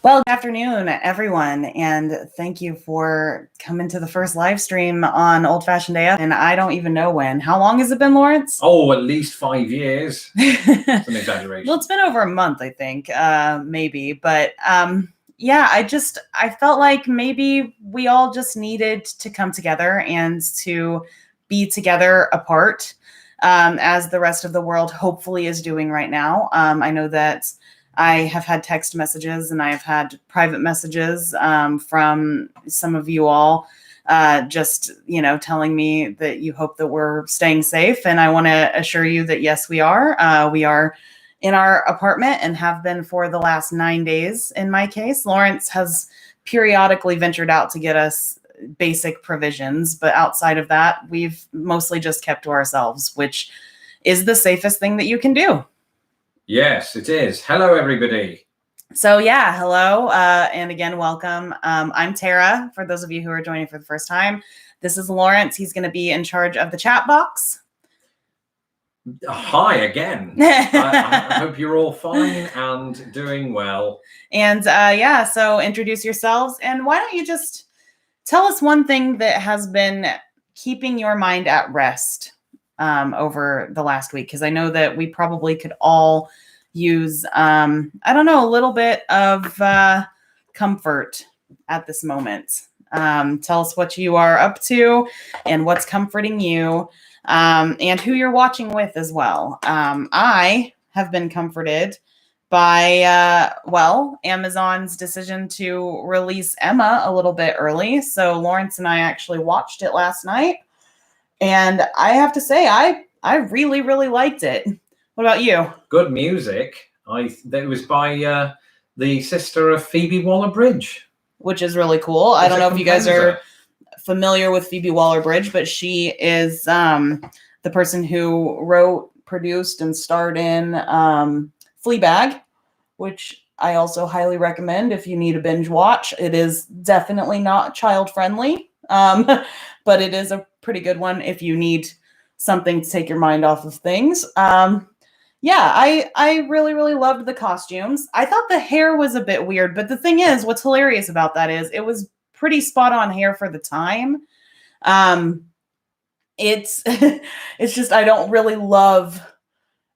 Well, good afternoon, everyone, and thank you for coming to the first live stream on Old Fashioned AF. And I don't even know when. How long has it been, Lawrence? Oh, at least 5 years. It's an exaggeration. Well, it's been over a month, I think, maybe. But yeah, I felt like maybe we all just needed to come together and to be together apart, as the rest of the world hopefully is doing right now. I know that I have had text messages and I have had private messages from some of you all, just, telling me that you hope that we're staying safe. And I want to assure you that, yes, we are. We are in our apartment and have been for the last 9 days. In my case, Lawrence has periodically ventured out to get us basic provisions. But outside of that, we've mostly just kept to ourselves, which is the safest thing that you can do. Yes, it is. Hello, everybody. So yeah, hello, and again, welcome. I'm Tara, for those of you who are joining for the first time. This is Lawrence. He's going to be in charge of the chat box. Hi again. I hope you're all fine and doing well. And yeah, so introduce yourselves, and why don't you just tell us one thing that has been keeping your mind at rest over the last week, because I know that we probably could all use I don't know, a little bit of comfort at this moment. Tell us what you are up to and what's comforting you, and who you're watching with as well. I have been comforted by Amazon's decision to release Emma a little bit early. So Lawrence and I actually watched it last night, and I have to say I really, really liked it. What about you? Good music. It was by the sister of Phoebe Waller-Bridge, which is really cool. I don't know if you guys are familiar with Phoebe Waller-Bridge, but she is the person who wrote, produced, and starred in Fleabag, which I also highly recommend if you need a binge watch. It is definitely not child friendly, but it is a pretty good one if you need something to take your mind off of things. Yeah, I really, really loved the costumes. I thought the hair was a bit weird, but the thing is, what's hilarious about that is it was pretty spot on hair for the time. It's it's just I don't really love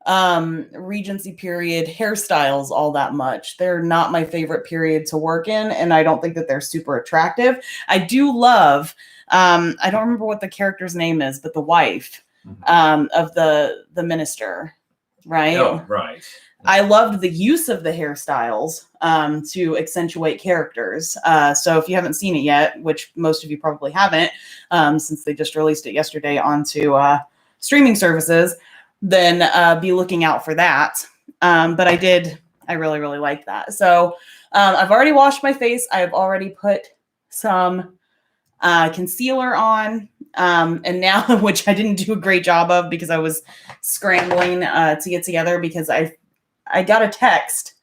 Regency period hairstyles all that much. They're not my favorite period to work in, and I don't think that they're super attractive. I do love I don't remember what the character's name is, but the wife of the minister. Right. Oh, right. I loved the use of the hairstyles to accentuate characters. So if you haven't seen it yet, which most of you probably haven't, since they just released it yesterday onto streaming services, then be looking out for that. But I really, really liked that. So I've already washed my face. I've already put some concealer on. And now, which I didn't do a great job of because I was scrambling to get together, because I got a text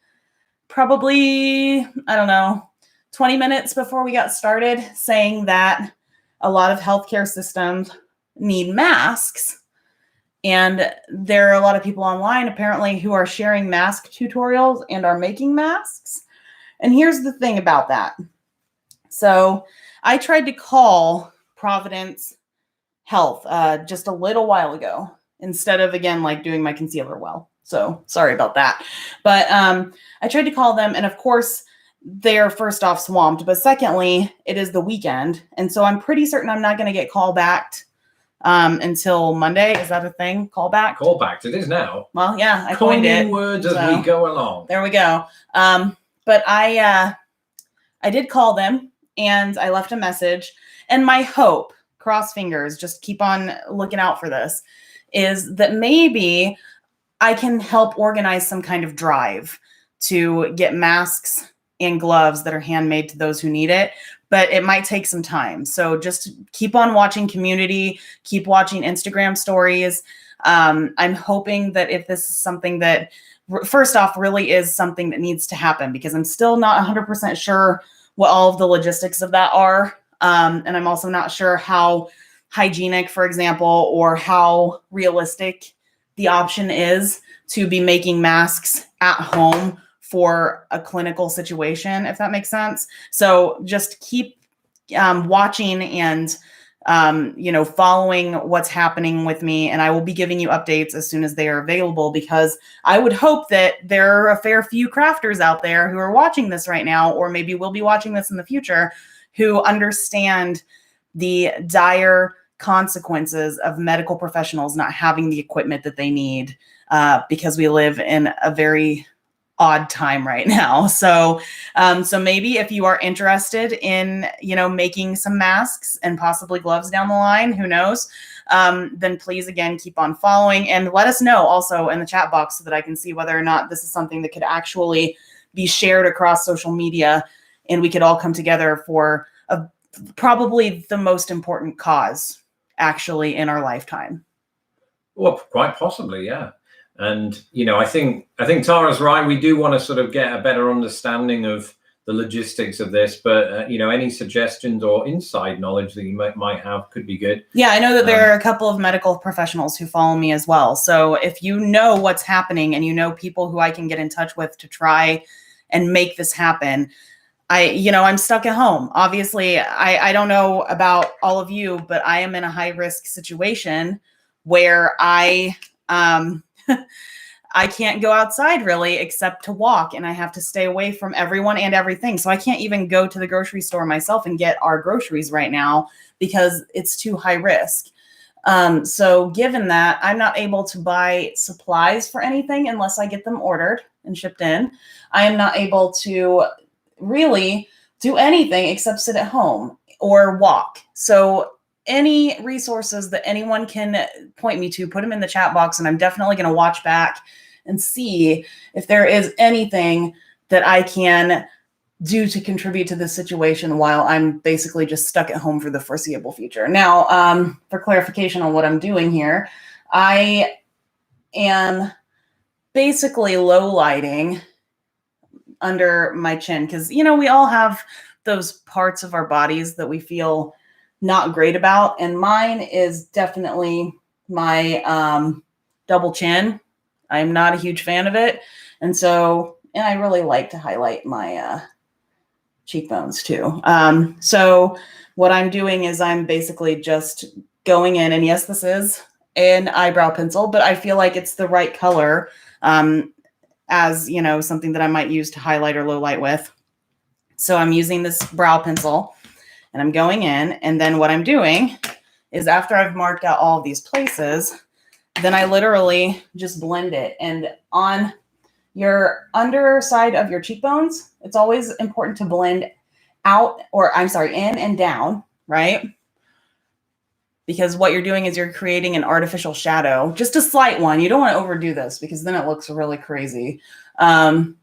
probably, I don't know, 20 minutes before we got started saying that a lot of healthcare systems need masks. And there are a lot of people online apparently who are sharing mask tutorials and are making masks. And here's the thing about that. So I tried to call Providence Health just a little while ago, instead of, again, like doing my concealer well. So sorry about that. But I tried to call them, and of course they're first off swamped, but secondly, it is the weekend. And so I'm pretty certain I'm not going to get call backed until Monday. Is that a thing? Call back? Call backed. It is now. Well, yeah, I coined it. Words as we go along. There we go. But I did call them and I left a message, and my hope, cross fingers, just keep on looking out for this, is that maybe I can help organize some kind of drive to get masks and gloves that are handmade to those who need it. But it might take some time. So just keep on watching community, keep watching Instagram stories. I'm hoping that if this is something that, first off, really is something that needs to happen, because I'm still not 100% sure what all of the logistics of that are. And I'm also not sure how hygienic, for example, or how realistic the option is to be making masks at home for a clinical situation, if that makes sense. So just keep watching and following what's happening with me, and I will be giving you updates as soon as they are available, because I would hope that there are a fair few crafters out there who are watching this right now, or maybe will be watching this in the future, who understand the dire consequences of medical professionals not having the equipment that they need, because we live in a very odd time right now. So maybe if you are interested in, making some masks and possibly gloves down the line, who knows, then please, again, keep on following and let us know also in the chat box so that I can see whether or not this is something that could actually be shared across social media and we could all come together for probably the most important cause actually in our lifetime. Well, quite possibly, yeah. And, I think Tara's right. We do want to sort of get a better understanding of the logistics of this, but, any suggestions or inside knowledge that you might have could be good. Yeah, I know that there are a couple of medical professionals who follow me as well. So if you know what's happening and people who I can get in touch with to try and make this happen, I'm stuck at home. Obviously, I don't know about all of you, but I am in a high risk situation where I can't go outside really except to walk, and I have to stay away from everyone and everything. So I can't even go to the grocery store myself and get our groceries right now because it's too high risk. So given that, I'm not able to buy supplies for anything unless I get them ordered and shipped in. I am not able to really do anything except sit at home or walk. So any resources that anyone can point me to, put them in the chat box, and I'm definitely going to watch back and see if there is anything that I can do to contribute to this situation while I'm basically just stuck at home for the foreseeable future. Now, for clarification on what I'm doing here, I am basically low lighting under my chin because, we all have those parts of our bodies that we feel not great about. And mine is definitely my double chin. I'm not a huge fan of it. And I really like to highlight my cheekbones too. So what I'm doing is I'm basically just going in, and yes, this is an eyebrow pencil, but I feel like it's the right color as, something that I might use to highlight or low light with. So I'm using this brow pencil and I'm going in, and then what I'm doing is after I've marked out all of these places, then I literally just blend it. And on your underside of your cheekbones, it's always important to blend in and down, right? Because what you're doing is you're creating an artificial shadow, just a slight one. You don't want to overdo this because then it looks really crazy. And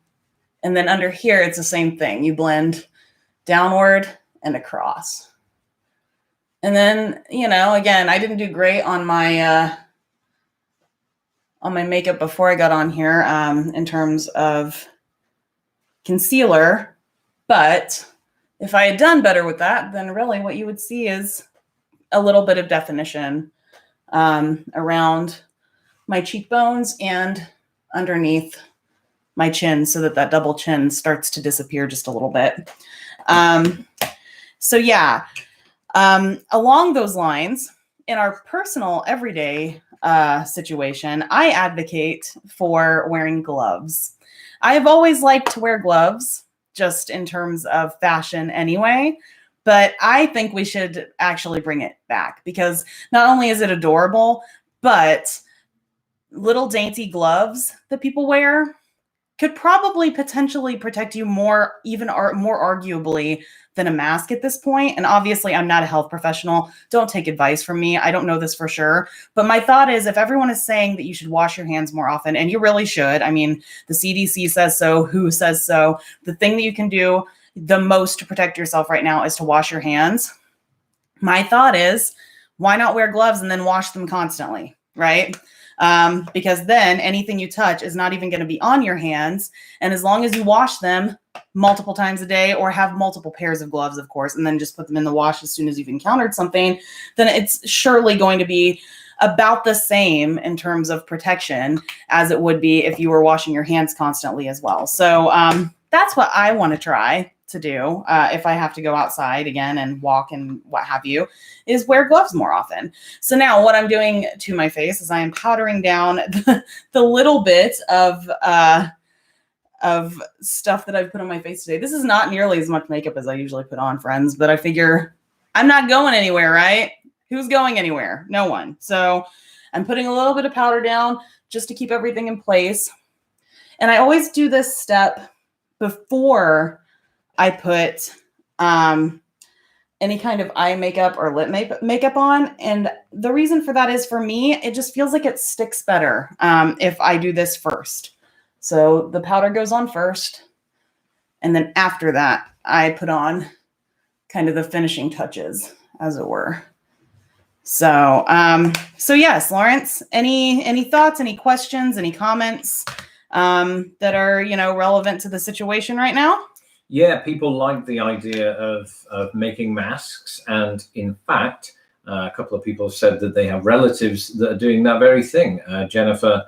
then under here, it's the same thing. You blend downward and across. And then, again, I didn't do great on my makeup before I got on here in terms of concealer. But if I had done better with that, then really what you would see is a little bit of definition around my cheekbones and underneath my chin so that double chin starts to disappear just a little bit. Along those lines, in our personal everyday situation, I advocate for wearing gloves. I have always liked to wear gloves just in terms of fashion anyway, but I think we should actually bring it back because not only is it adorable, but little dainty gloves that people wear could probably potentially protect you more arguably than a mask at this point. And obviously, I'm not a health professional. Don't take advice from me. I don't know this for sure. But my thought is, if everyone is saying that you should wash your hands more often, and you really should, I mean, the CDC says so, WHO says so, the thing that you can do the most to protect yourself right now is to wash your hands. My thought is, why not wear gloves and then wash them constantly, right? because then anything you touch is not even going to be on your hands. And as long as you wash them multiple times a day, or have multiple pairs of gloves, of course, and then just put them in the wash as soon as you've encountered something, then it's surely going to be about the same in terms of protection as it would be if you were washing your hands constantly as well. So that's what I want to try to do if I have to go outside again and walk and what have you, is wear gloves more often. So now what I'm doing to my face is I am powdering down the little bit of stuff that I've put on my face today. This is not nearly as much makeup as I usually put on, friends, but I figure I'm not going anywhere, right? Who's going anywhere? No one. So I'm putting a little bit of powder down just to keep everything in place. And I always do this step before I put any kind of eye makeup or lip makeup on. And the reason for that is, for me, it just feels like it sticks better if I do this first. So the powder goes on first, and then after that, I put on kind of the finishing touches, as it were. So, so yes, Lawrence, any thoughts, any questions, any comments that are, relevant to the situation right now? Yeah, people like the idea of making masks. And in fact, a couple of people have said that they have relatives that are doing that very thing. Jennifer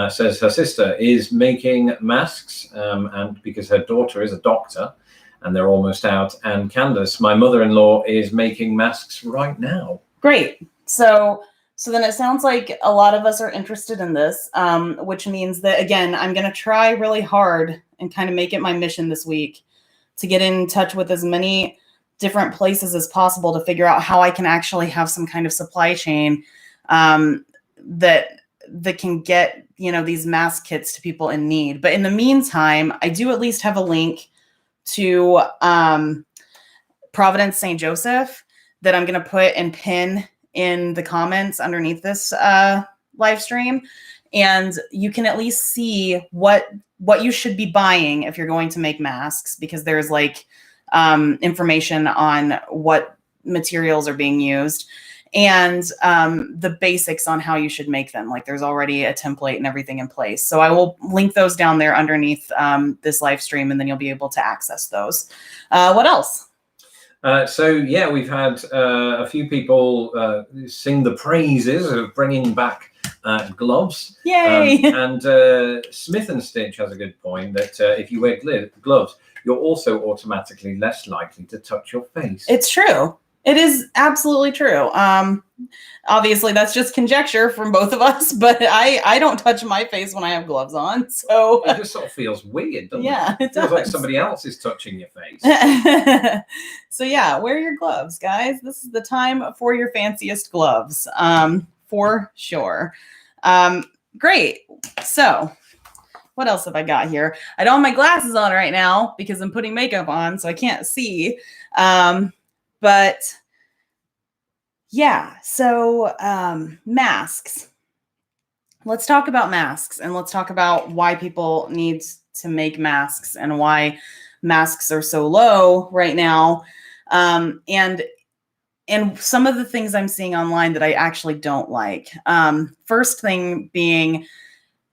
says her sister is making masks, and because her daughter is a doctor and they're almost out. And Candace, my mother-in-law, is making masks right now. Great. So then it sounds like a lot of us are interested in this, which means that, again, I'm going to try really hard and kind of make it my mission this week to get in touch with as many different places as possible to figure out how I can actually have some kind of supply chain that can get, these mask kits to people in need. But in the meantime, I do at least have a link to Providence St. Joseph that I'm going to put and pin in the comments underneath this live stream. And you can at least see what you should be buying if you're going to make masks, because there's information on what materials are being used and the basics on how you should make them. Like, there's already a template and everything in place. So I will link those down there underneath this live stream, and then you'll be able to access those. What else? So yeah, we've had a few people sing the praises of bringing back gloves. Yay! And Smith and Stitch has a good point that if you wear gloves, you're also automatically less likely to touch your face. It's true. It is absolutely true. Obviously, that's just conjecture from both of us, but I don't touch my face when I have gloves on. So it just sort of feels weird, doesn't it? Yeah, it does. Feels like somebody else is touching your face. So yeah, wear your gloves, guys. This is the time for your fanciest gloves, for sure. Great. So what else have I got here? I don't have my glasses on right now because I'm putting makeup on, so I can't see. But yeah, so masks. Let's talk about masks, and let's talk about why people need to make masks and why masks are so low right now. And some of the things I'm seeing online that I actually don't like. First thing being,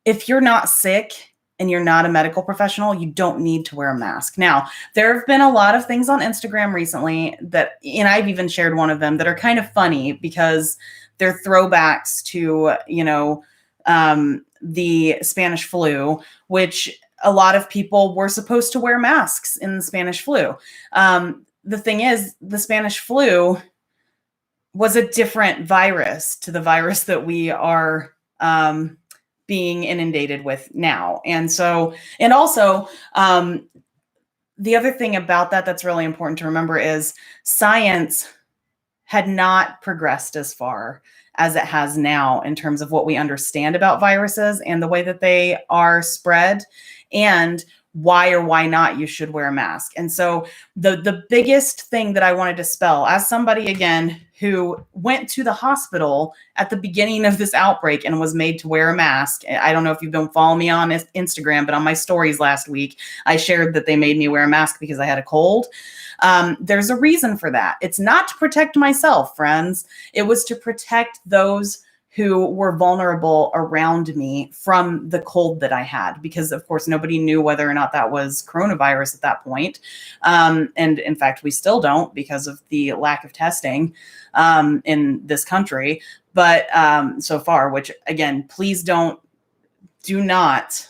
if you're not sick and you're not a medical professional, you don't need to wear a mask. Now, there have been a lot of things on Instagram recently and I've even shared one of them, that are kind of funny because they're throwbacks to, the Spanish flu, which a lot of people were supposed to wear masks in the Spanish flu. The thing is, the Spanish flu was a different virus to the virus that we are being inundated with now. And also, the other thing about that's really important to remember is science had not progressed as far as it has now in terms of what we understand about viruses and the way that they are spread, and why or why not you should wear a mask. And so the biggest thing that I want to dispel, as somebody, again, who went to the hospital at the beginning of this outbreak and was made to wear a mask. I don't know if you've been following me on Instagram, but on my stories last week, I shared that they made me wear a mask because I had a cold. There's a reason for that. It's not to protect myself, friends. It was to protect those who were vulnerable around me from the cold that I had, because of course nobody knew whether or not that was coronavirus at that point. And in fact, we still don't because of the lack of testing in this country. But so far, which again, please do not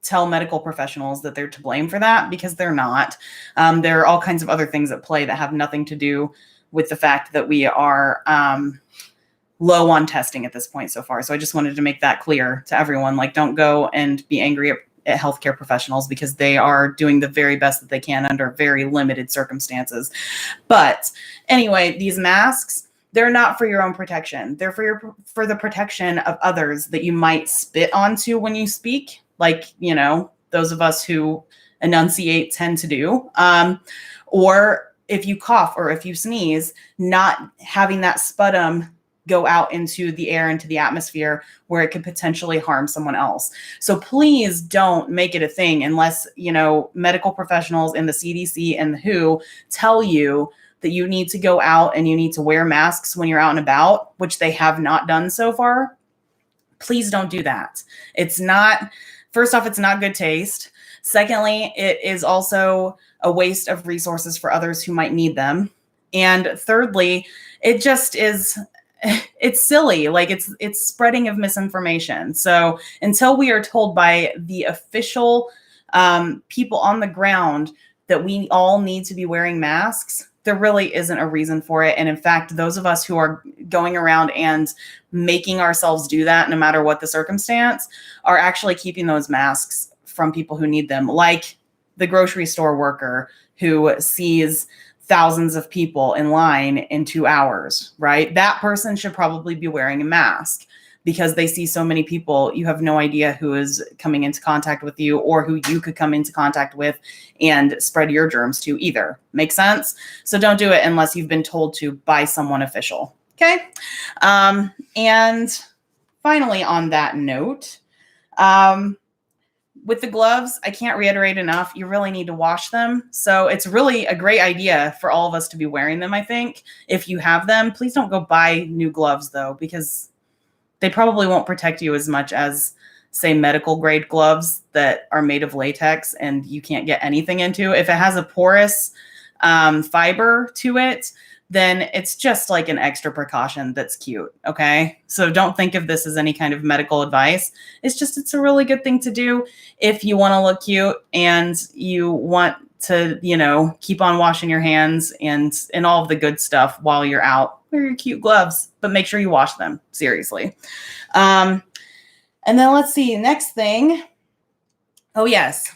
tell medical professionals that they're to blame for that, because they're not. There are all kinds of other things at play that have nothing to do with the fact that we are low on testing at this point so far. So I just wanted to make that clear to everyone. Like, don't go and be angry at healthcare professionals, because they are doing the very best that they can under very limited circumstances. But anyway, these masks, they're not for your own protection. They're for the protection of others that you might spit onto when you speak, like, you know, those of us who enunciate tend to do. Or if you cough or if you sneeze, not having that sputum go out into the air, into the atmosphere, where it could potentially harm someone else. So please don't make it a thing unless, you know, medical professionals in the CDC and the WHO tell you that you need to go out and you need to wear masks when you're out and about, which they have not done so far. Please don't do that. It's not, first off, it's not good taste. Secondly, it is also a waste of resources for others who might need them. And thirdly, it just is, it's silly. Like, it's spreading of misinformation. So until we are told by the official people on the ground that we all need to be wearing masks, there really isn't a reason for it. And in fact, those of us who are going around and making ourselves do that, no matter what the circumstance, are actually keeping those masks from people who need them, like the grocery store worker who sees thousands of people in line in 2 hours, right? That person should probably be wearing a mask, because they see so many people. You have no idea who is coming into contact with you or who you could come into contact with and spread your germs to either. Make sense? So don't do it unless you've been told to by someone official. Okay. And finally, on that note, with the gloves, I can't reiterate enough, you really need to wash them. So it's really a great idea for all of us to be wearing them, I think. If you have them, please don't go buy new gloves, though, because they probably won't protect you as much as, say, medical grade gloves that are made of latex and you can't get anything into. If it has a porous fiber to it, then it's just like an extra precaution that's cute, okay? So don't think of this as any kind of medical advice. It's a really good thing to do if you want to look cute and you want to, you know, keep on washing your hands and all of the good stuff while you're out. Wear your cute gloves, but make sure you wash them, seriously. And then let's see, next thing. Oh, yes.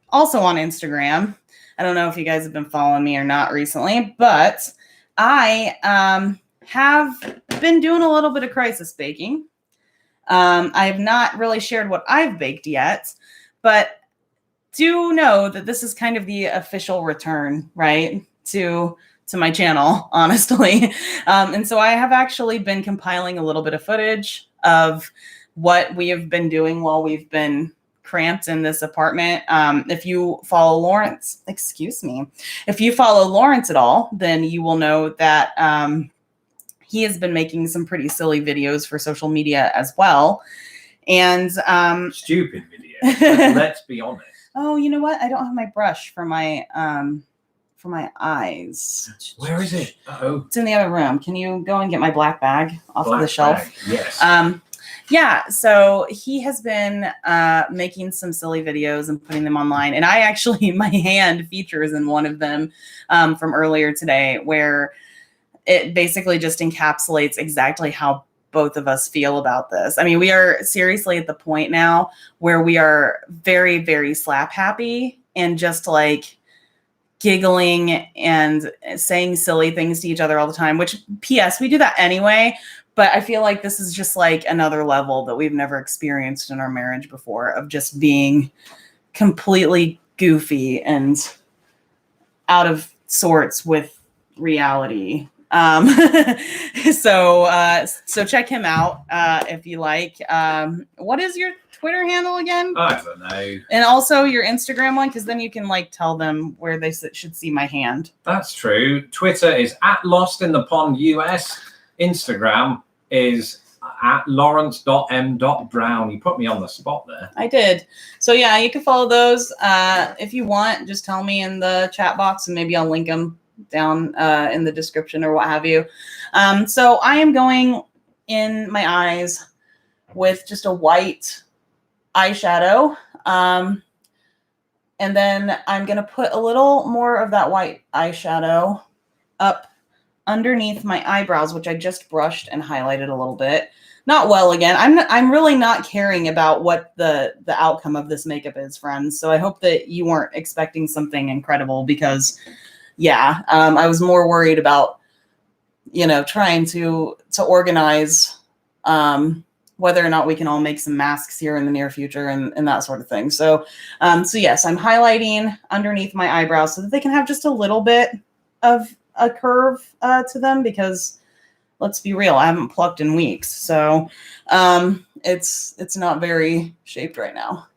Also on Instagram. I don't know if you guys have been following me or not recently, but I have been doing a little bit of crisis baking. I have not really shared what I've baked yet, but do know that this is kind of the official return, right, to my channel, honestly. And so I have actually been compiling a little bit of footage of what we have been doing while we've been cramped in this apartment. If you follow Lawrence, if you follow Lawrence at all, then you will know that he has been making some pretty silly videos for social media as well. And stupid videos. Let's be honest. Oh, you know what? I don't have my brush for my eyes. Where is it? Uh-oh. It's in the other room. Can you go and get my black bag off of the shelf? Bag. Yes. Yeah, so he has been making some silly videos and putting them online. And I actually, my hand features in one of them from earlier today, where it basically just encapsulates exactly how both of us feel about this. I mean, we are seriously at the point now where we are very, very slap happy and just like giggling and saying silly things to each other all the time, which, P.S., we do that anyway. But I feel like this is just like another level that we've never experienced in our marriage before, of just being completely goofy and out of sorts with reality. So check him out if you like. What is your Twitter handle again? I don't know. And also your Instagram one, because then you can like tell them where they should see my hand. That's true. Twitter is @LostInThePondUS. Instagram is at lawrence.m.brown. You put me on the spot there. I did. So yeah, you can follow those. If you want, just tell me in the chat box and maybe I'll link them down in the description or what have you. So I am going in my eyes with just a white eyeshadow. And then I'm going to put a little more of that white eyeshadow up underneath my eyebrows, which I just brushed and highlighted a little bit. Not well again. I'm really not caring about what the outcome of this makeup is, friends. So I hope that you weren't expecting something incredible because, yeah, I was more worried about, trying to organize whether or not we can all make some masks here in the near future and that sort of thing. So, so yes, I'm highlighting underneath my eyebrows so that they can have just a little bit of a curve to them because let's be real, I haven't plucked in weeks. So it's not very shaped right now.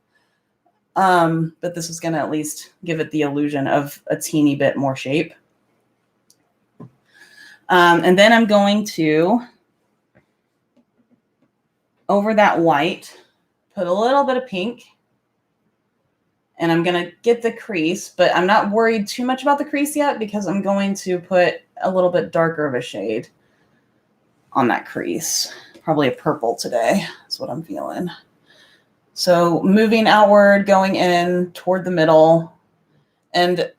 But this is going to at least give it the illusion of a teeny bit more shape. And then I'm going to, over that white, put a little bit of pink. And I'm going to get the crease, but I'm not worried too much about the crease yet because I'm going to put a little bit darker of a shade on that crease. Probably a purple today is what I'm feeling. So moving outward, going in toward the middle. And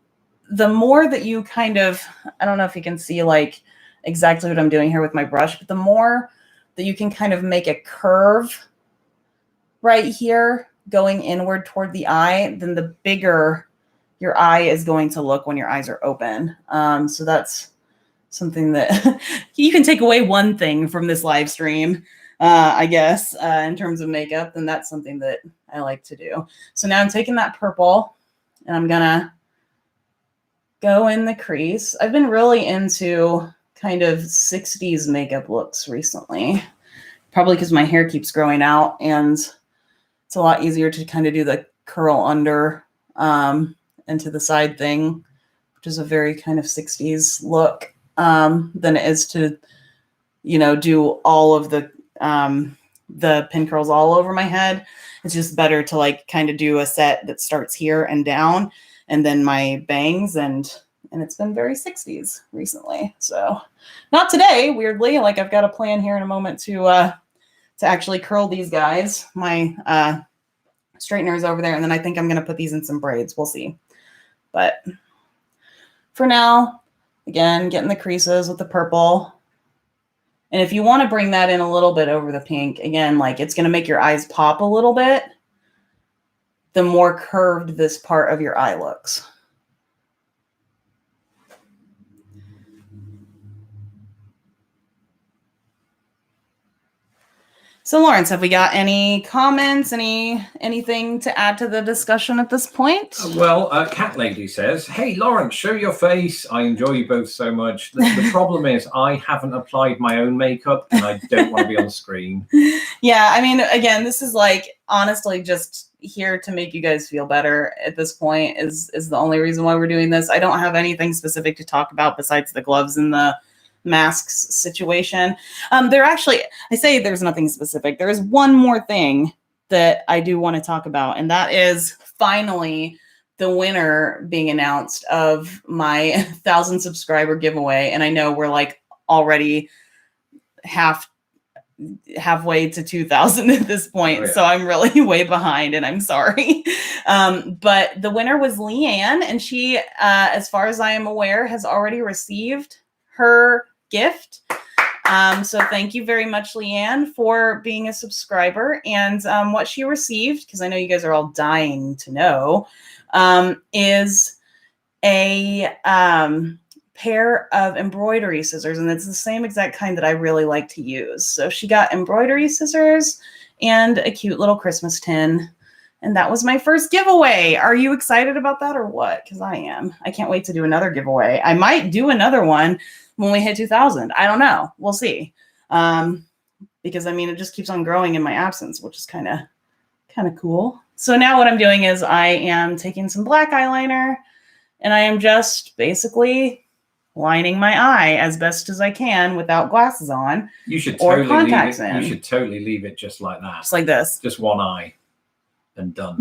the more that you kind of, I don't know if you can see like exactly what I'm doing here with my brush, but the more that you can kind of make a curve right here going inward toward the eye, then the bigger your eye is going to look when your eyes are open. So that's something that you can take away one thing from this live stream, I guess, in terms of makeup, then that's something that I like to do. So now I'm taking that purple and I'm gonna go in the crease. I've been really into kind of 60s makeup looks recently, probably because my hair keeps growing out and it's a lot easier to kind of do the curl under and to the side thing, which is a very kind of 60s look than it is to, do all of the pin curls all over my head. It's just better to like kind of do a set that starts here and down and then my bangs and it's been very 60s recently. So not today, weirdly, like I've got a plan here in a moment to actually curl these guys. My straightener is over there, and then I think I'm going to put these in some braids. We'll see. But for now, again, getting the creases with the purple. And if you want to bring that in a little bit over the pink, again, like it's going to make your eyes pop a little bit, the more curved this part of your eye looks. So Lawrence, have we got any comments, anything to add to the discussion at this point? Well, Cat Lady says, hey, Lawrence, show your face. I enjoy you both so much. The problem is I haven't applied my own makeup and I don't want to be on screen. Yeah, I mean, again, this is like honestly just here to make you guys feel better at this point is the only reason why we're doing this. I don't have anything specific to talk about besides the gloves and the masks situation. There actually, I say there's nothing specific. There is one more thing that I do want to talk about, and that is finally the winner being announced of my 1,000 subscriber giveaway. And I know we're like already halfway to 2,000 at this point. Oh, yeah. So I'm really way behind and I'm sorry. But the winner was Leanne, and she, as far as I am aware, has already received her gift. So thank you very much, Leanne, for being a subscriber. And what she received, because I know you guys are all dying to know, is a pair of embroidery scissors. And it's the same exact kind that I really like to use. So she got embroidery scissors and a cute little Christmas tin. And that was my first giveaway. Are you excited about that or what? Because I am. I can't wait to do another giveaway. I might do another one when we hit 2,000. I don't know. We'll see. Because I mean, it just keeps on growing in my absence, which is kind of cool. So now what I'm doing is I am taking some black eyeliner and I am just basically lining my eye as best as I can without glasses on. You should or totally contacts leave it. in. You should totally leave it just like that. Just like this. Just one eye and done.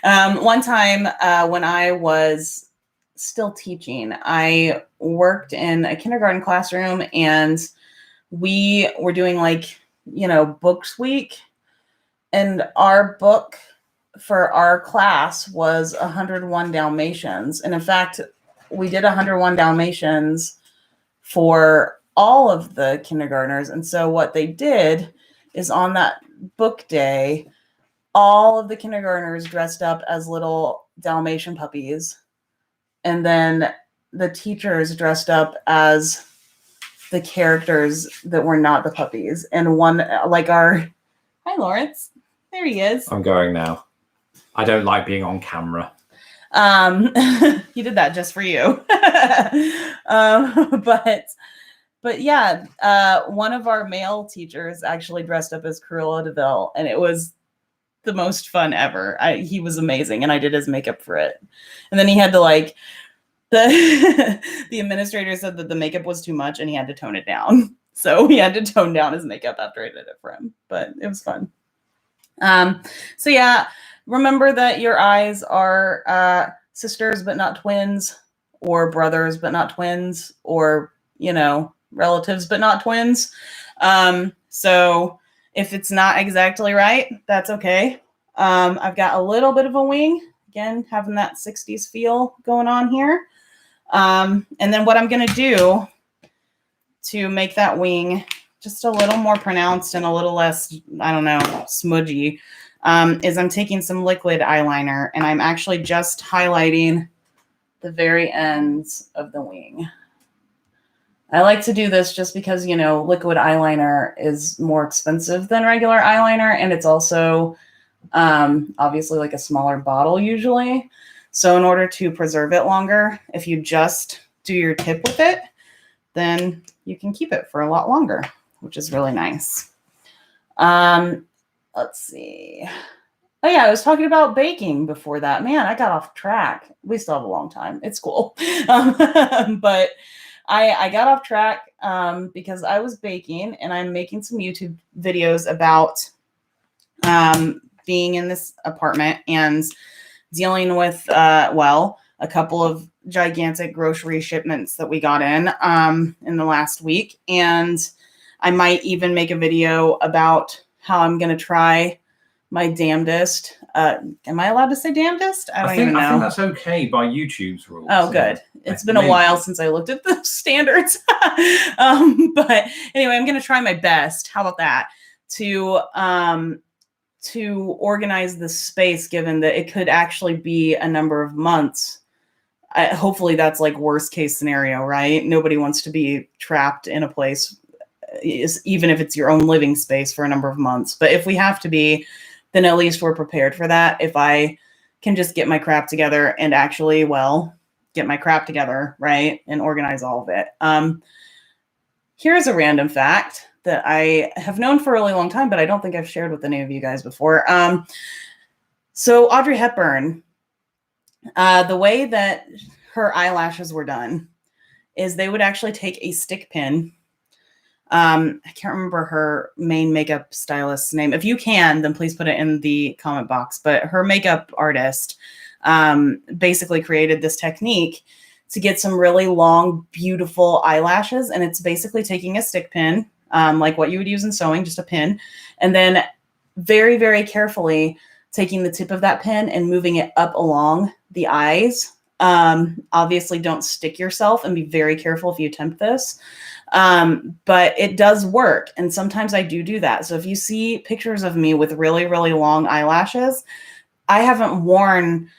One time when I was still teaching, I worked in a kindergarten classroom, and we were doing like, books week. And our book for our class was 101 Dalmatians. And in fact, we did 101 Dalmatians for all of the kindergartners. And so what they did is on that book day, all of the kindergartners dressed up as little Dalmatian puppies. And then the teachers dressed up as the characters that were not the puppies. And one, like hi, Lawrence. There he is. I'm going now. I don't like being on camera. He did that just for you. But yeah, one of our male teachers actually dressed up as Cruella de Vil, and it was the most fun ever. He was amazing, and I did his makeup for it. And then he had to the administrator said that the makeup was too much and he had to tone it down. So he had to tone down his makeup after I did it for him, but it was fun. So yeah, remember that your eyes are sisters but not twins, or brothers but not twins, or relatives but not twins. So if it's not exactly right, that's okay. I've got a little bit of a wing, again, having that 60s feel going on here. And then what I'm going to do to make that wing just a little more pronounced and a little less, I don't know, smudgy, is I'm taking some liquid eyeliner, and I'm actually just highlighting the very ends of the wing. I like to do this just because, liquid eyeliner is more expensive than regular eyeliner, and it's also obviously like a smaller bottle usually. So in order to preserve it longer, if you just do your tip with it, then you can keep it for a lot longer, which is really nice. Let's see. Oh yeah, I was talking about baking before that. Man, I got off track. We still have a long time. It's cool. But I got off track because I was baking, and I'm making some YouTube videos about being in this apartment and dealing with, a couple of gigantic grocery shipments that we got in the last week. And I might even make a video about how I'm going to try my damnedest. Am I allowed to say damnedest? I don't even know. I think that's okay by YouTube's rules. Oh, good. It's been a while since I looked at the standards. But anyway, I'm going to try my best. How about that? To organize the space, given that it could actually be a number of months. Hopefully that's like worst case scenario, right? Nobody wants to be trapped in a place, even if it's your own living space, for a number of months. But if we have to be, then at least we're prepared for that. If I can just get my crap together and actually, get my crap together, right? And organize all of it. Here's a random fact that I have known for a really long time, but I don't think I've shared with any of you guys before. So Audrey Hepburn, the way that her eyelashes were done is they would actually take a stick pin. I can't remember her main makeup stylist's name. If you can, then please put it in the comment box. But her makeup artist basically created this technique to get some really long, beautiful eyelashes. And it's basically taking a stick pin, like what you would use in sewing, just a pin, and then very, very carefully taking the tip of that pin and moving it up along the eyes. Obviously, don't stick yourself, and be very careful if you attempt this. But it does work. And sometimes I do that. So if you see pictures of me with really, really long eyelashes, I haven't worn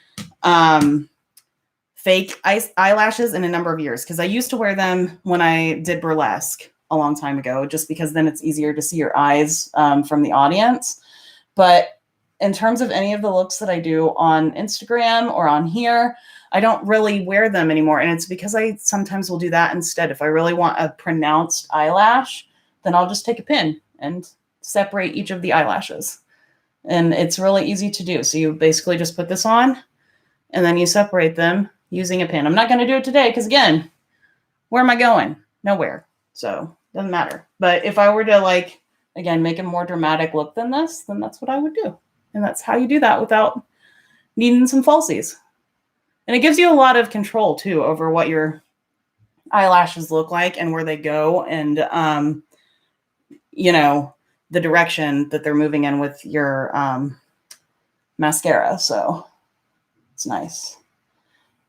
fake eyelashes in a number of years, because I used to wear them when I did burlesque a long time ago, just because then it's easier to see your eyes from the audience. But in terms of any of the looks that I do on Instagram or on here, I don't really wear them anymore. And it's because I sometimes will do that instead. If I really want a pronounced eyelash, then I'll just take a pin and separate each of the eyelashes. And it's really easy to do. So you basically just put this on, and then you separate them, using a pin. I'm not going to do it today because, again, where am I going? Nowhere. So doesn't matter. But if I were to, like, again, make a more dramatic look than this, then that's what I would do. And that's how you do that without needing some falsies. And it gives you a lot of control, too, over what your eyelashes look like and where they go and, you know, the direction that they're moving in with your mascara. So it's nice.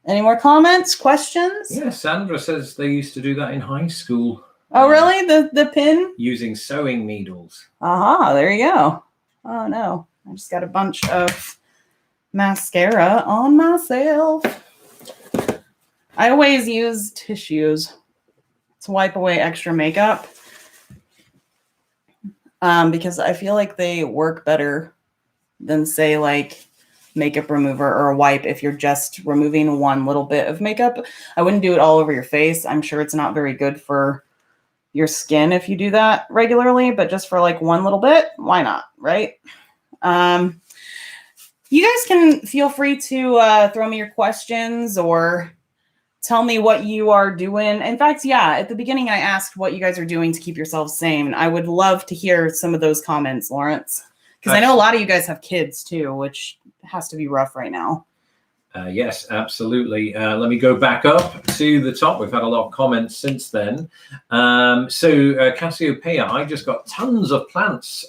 Any more comments, questions? Yeah, Sandra says they used to do that in high school. Oh, really? The pin? Using sewing needles. Aha, there you go. Oh, no. I just got a bunch of mascara on myself. I always use tissues to wipe away extra makeup because I feel like they work better than, say, like makeup remover or a wipe if you're just removing one little bit of makeup. I wouldn't do it all over your face. I'm sure it's not very good for your skin if you do that regularly, but just for like one little bit, why not, right? You guys can feel free to throw me your questions or tell me what you are doing. In fact, yeah, at the beginning, I asked what you guys are doing to keep yourselves sane. I would love to hear some of those comments, Lawrence, because I know a lot of you guys have kids too, which has to be rough right now. Yes, absolutely. Let me go back up to the top. We've had a lot of comments since then. Cassiopeia, I just got tons of plants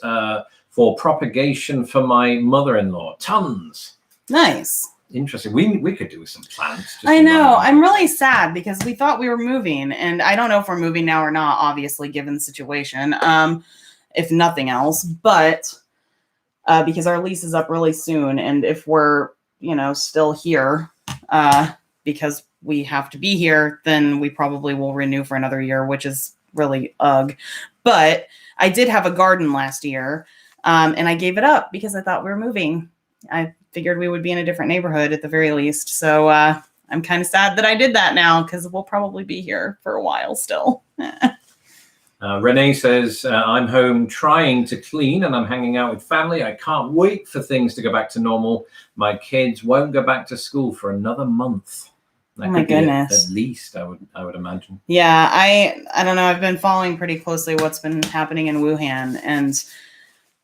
for propagation for my mother-in-law. Tons. Nice. Interesting. We could do with some plants. I know. I'm really sad because we thought we were moving, and I don't know if we're moving now or not, obviously, given the situation, if nothing else. But because our lease is up really soon, and if we're, you know, still here because we have to be here, then we probably will renew for another year, which is really ugh. But I did have a garden last year, and I gave it up because I thought we were moving. I figured we would be in a different neighborhood at the very least. So I'm kind of sad that I did that now because we'll probably be here for a while still. Renee says, I'm home trying to clean and I'm hanging out with family. I can't wait for things to go back to normal. My kids won't go back to school for another month. That oh my goodness. At least, I would imagine. Yeah, I don't know. I've been following pretty closely what's been happening in Wuhan, and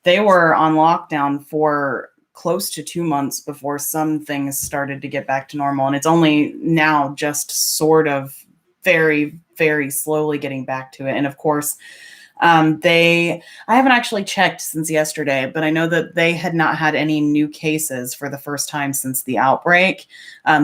they were on lockdown for close to 2 months before some things started to get back to normal. And it's only now just sort of very, very slowly getting back to it. And of course, I haven't actually checked since yesterday, but I know that they had not had any new cases for the first time since the outbreak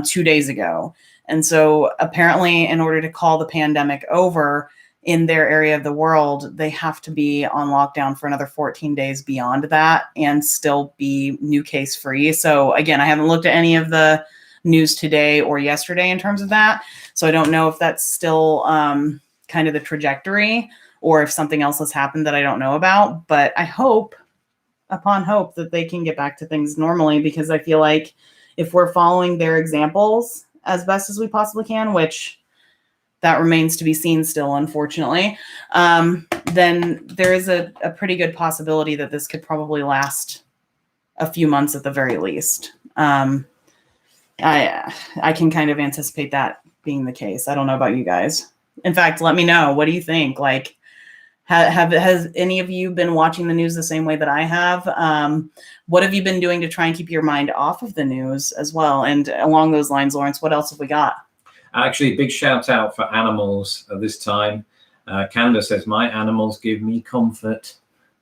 2 days ago. And so apparently in order to call the pandemic over in their area of the world, they have to be on lockdown for another 14 days beyond that and still be new case free. So again, I haven't looked at any of the news today or yesterday in terms of that. So I don't know if that's still kind of the trajectory or if something else has happened that I don't know about. But I hope, upon hope, that they can get back to things normally, because I feel like if we're following their examples as best as we possibly can, which that remains to be seen still, unfortunately, then there is a pretty good possibility that this could probably last a few months at the very least. I can kind of anticipate that being the case. I don't know about you guys. In fact, let me know. What do you think? Like, has any of you been watching the news the same way that I have? What have you been doing to try and keep your mind off of the news as well? And along those lines, Lawrence, what else have we got? Actually, big shout out for animals this time. Candace says, my animals give me comfort.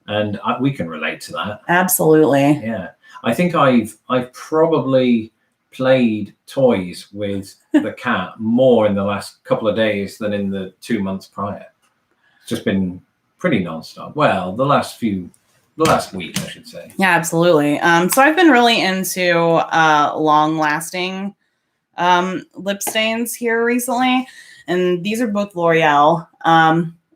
And we can relate to that. Absolutely. Yeah. I think I've probably played toys with the cat more in the last couple of days than in the 2 months prior. It's just been pretty nonstop. Well, the last week, I should say. Yeah, absolutely. So I've been really into long-lasting lip stains here recently, and these are both L'Oreal.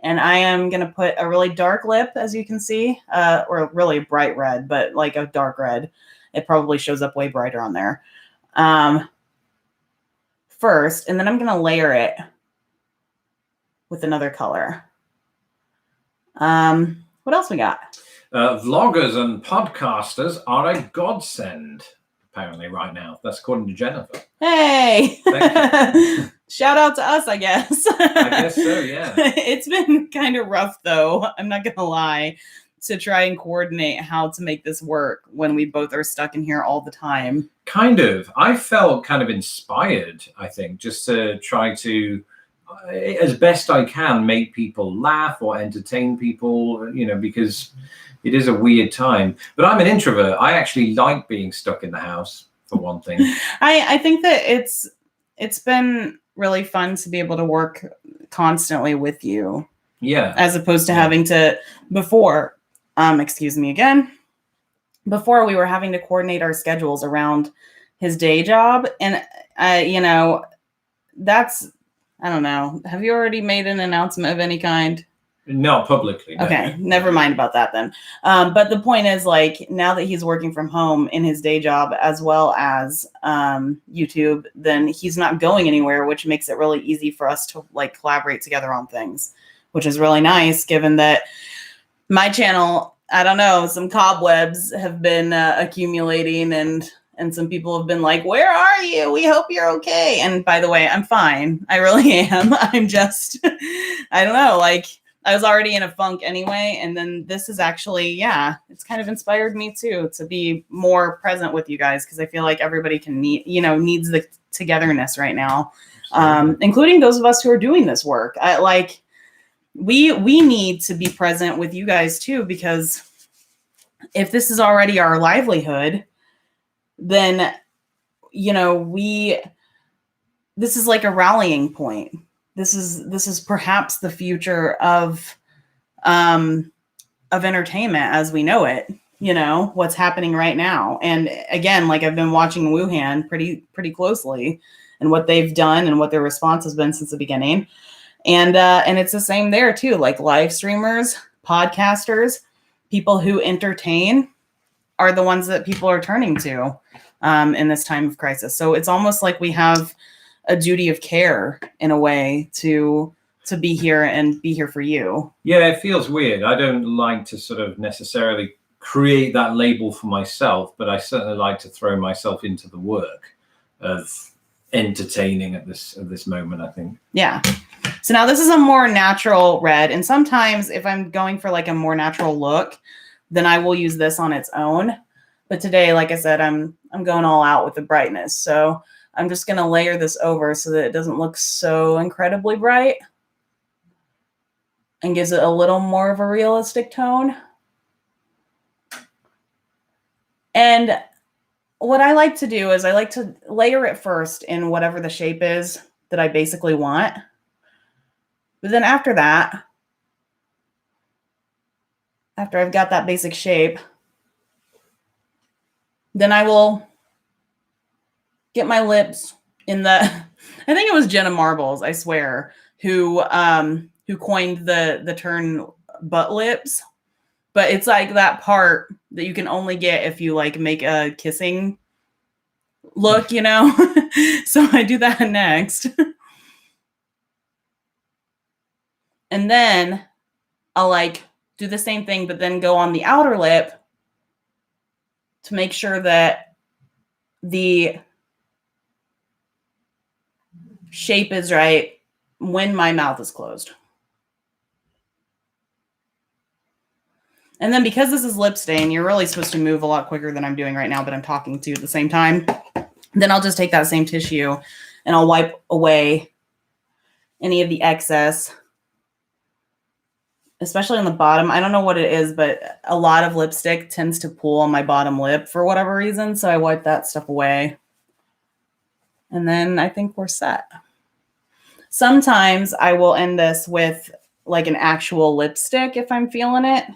And I am going to put a really dark lip, as you can see, or really a bright red, but like a dark red. It probably shows up way brighter on there. First, and then I'm going to layer it with another color. What else we got? Vloggers and podcasters are a godsend. apparently right now. That's according to Jennifer. Hey, Thank you. shout out to us, I guess. I guess so, yeah. It's been kind of rough, though. I'm not going to lie, to try and coordinate how to make this work when we both are stuck in here all the time. Kind of. I felt kind of inspired, I think, just to try to, as best I can, make people laugh or entertain people, because it is a weird time. But I'm an introvert. I actually like being stuck in the house, for one thing. I think that it's been really fun to be able to work constantly with you. Yeah. As opposed to having to, before, excuse me again, before we were having to coordinate our schedules around his day job. And, that's, I don't know. Have you already made an announcement of any kind? No, publicly. No. Okay, never mind about that then. But the point is, like, now that he's working from home in his day job as well as YouTube, then he's not going anywhere, which makes it really easy for us to like collaborate together on things, which is really nice given that my channel, I don't know, some cobwebs have been accumulating and some people have been like, where are you? We hope you're okay. And by the way, I'm fine. I really am. I'm just, I don't know, like, I was already in a funk anyway. And then this is actually, it's kind of inspired me too, to be more present with you guys. Cause I feel like everybody needs the togetherness right now. Including those of us who are doing this work. We need to be present with you guys too, because if this is already our livelihood, then, this is like a rallying point. This is perhaps the future of entertainment as we know it, what's happening right now. And again, like I've been watching Wuhan pretty closely and what they've done and what their response has been since the beginning. And it's the same there too, like live streamers, podcasters, people who entertain are the ones that people are turning to in this time of crisis. So it's almost like we have a duty of care in a way to be here and be here for you. Yeah, it feels weird. I don't like to sort of necessarily create that label for myself, but I certainly like to throw myself into the work of entertaining at this moment, I think. Yeah. So now this is a more natural red. And sometimes if I'm going for like a more natural look, then I will use this on its own. But today, like I said, I'm going all out with the brightness. So I'm just going to layer this over so that it doesn't look so incredibly bright and gives it a little more of a realistic tone. And what I like to do is I like to layer it first in whatever the shape is that I basically want. But then after that, after I've got that basic shape, then I will get my lips in the, I think it was Jenna Marbles, I swear, who coined the term butt lips. But it's like that part that you can only get if you like make a kissing look, So I do that next. And then I'll like do the same thing, but then go on the outer lip to make sure that the shape is right when my mouth is closed. And then because this is lip stain, you're really supposed to move a lot quicker than I'm doing right now, but I'm talking to you at the same time. Then I'll just take that same tissue and I'll wipe away any of the excess, especially on the bottom. I don't know what it is, but a lot of lipstick tends to pool on my bottom lip for whatever reason. So I wipe that stuff away. And then I think we're set. Sometimes I will end this with like an actual lipstick if I'm feeling it.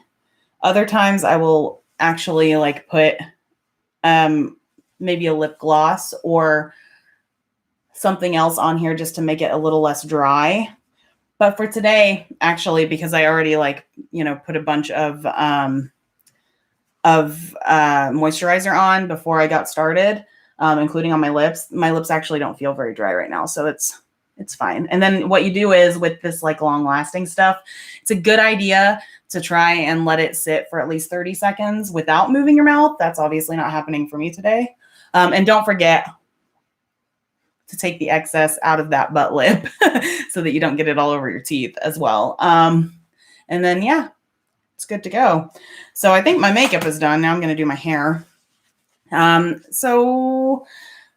Other times I will actually like put maybe a lip gloss or something else on here just to make it a little less dry. But for today, actually, because I already put a bunch of moisturizer on before I got started, including on my lips actually don't feel very dry right now. So it's fine. And then what you do is with this like long lasting stuff, it's a good idea to try and let it sit for at least 30 seconds without moving your mouth. That's obviously not happening for me today. And don't forget to take the excess out of that butt lip so that you don't get it all over your teeth as well. And then, yeah, it's good to go. So I think my makeup is done. Now I'm going to do my hair. So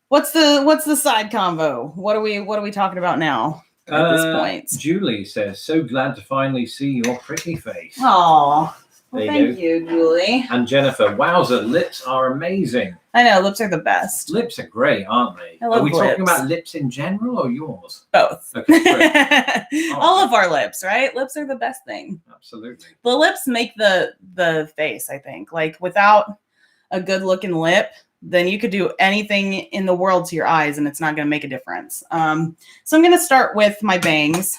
what's the side convo? What are we talking about now at this point? Julie says, so glad to finally see your pretty face. Oh, well, thank you, Julie. And Jennifer, wowza, lips are amazing. I know, lips are the best. Lips are great, aren't they? I love Are we lips. talking about lips in general or yours? Both. Okay, all of our lips, right? Lips are the best thing. Absolutely. The lips make the face, I think. Like, without a good looking lip, then you could do anything in the world to your eyes and it's not going to make a difference. So I'm going to start with my bangs.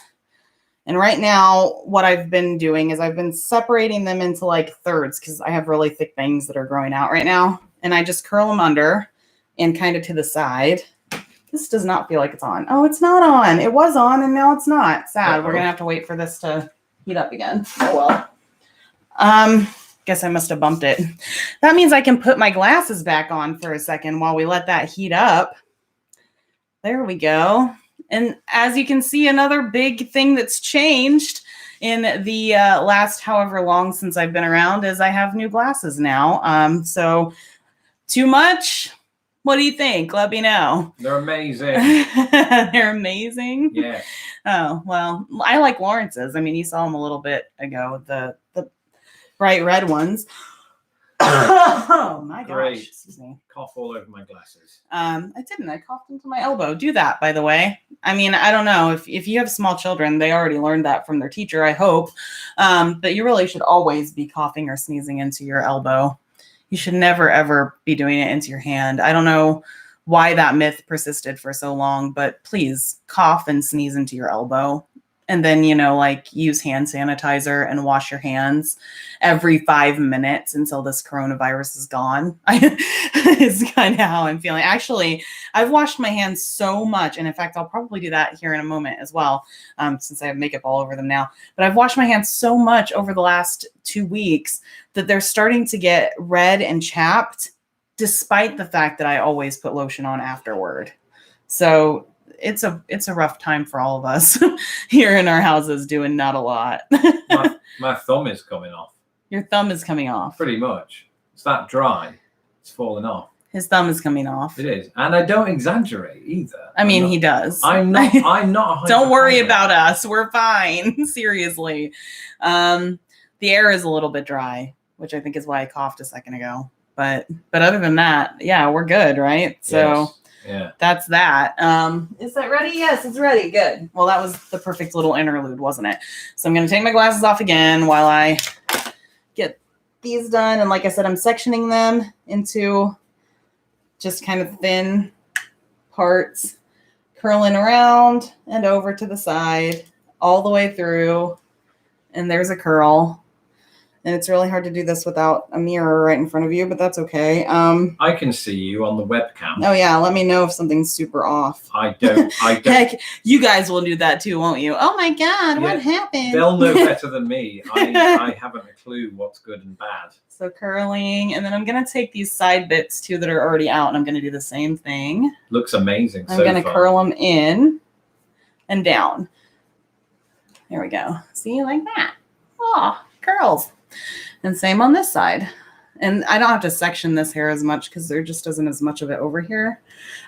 And right now, what I've been doing is I've been separating them into like thirds because I have really thick bangs that are growing out right now. And I just curl them under and kind of to the side. This does not feel like it's on. Oh, it's not on. It was on and now it's not. Sad. Uh-oh. We're going to have to wait for this to heat up again. Oh, well. Guess I must have bumped it. That means I can put my glasses back on for a second while we let that heat up. There we go. And as you can see, another big thing that's changed in the last however long since I've been around is I have new glasses now. So too much? What do you think? Let me know. They're amazing. They're amazing? Yeah. Oh, well, I like Lawrence's. I mean, you saw them a little bit ago, the bright red ones. Oh my gosh. Great. Excuse me. Cough all over my glasses. I didn't. I coughed into my elbow. Do that, by the way. I mean, I don't know. If you have small children, they already learned that from their teacher, I hope. But you really should always be coughing or sneezing into your elbow. You should never, ever be doing it into your hand. I don't know why that myth persisted for so long, but please cough and sneeze into your elbow. And then, like use hand sanitizer and wash your hands every 5 minutes until this coronavirus is gone. Is kind of how I'm feeling. Actually, I've washed my hands so much. And in fact, I'll probably do that here in a moment as well, since I have makeup all over them now. But I've washed my hands so much over the last 2 weeks that they're starting to get red and chapped, despite the fact that I always put lotion on afterward. So it's a rough time for all of us here in our houses doing not a lot. my thumb is coming off. Your thumb is coming off. Pretty much. It's that dry. It's falling off. His thumb is coming off. It is. And I don't exaggerate either. I mean, he does. I'm not. Don't worry about us. We're fine. Seriously. The air is a little bit dry, which I think is why I coughed a second ago. But other than that, yeah, we're good, right? So yes. Yeah. That's that. Is that ready? Yes, it's ready. Good. Well, that was the perfect little interlude, wasn't it? So I'm going to take my glasses off again while I get these done. And like I said, I'm sectioning them into just kind of thin parts, curling around and over to the side, all the way through. And there's a curl. And it's really hard to do this without a mirror right in front of you, but that's okay. I can see you on the webcam. Oh, yeah. Let me know if something's super off. I don't. Heck, you guys will do that too, won't you? Oh, my God. Yeah, what happened? They'll know better than me. I haven't a clue what's good and bad. So curling. And then I'm going to take these side bits too that are already out, and I'm going to do the same thing. Looks amazing. I'm going to curl them in and down. There we go. See, like that. Oh, curls. And same on this side. And I don't have to section this hair as much because there just isn't as much of it over here.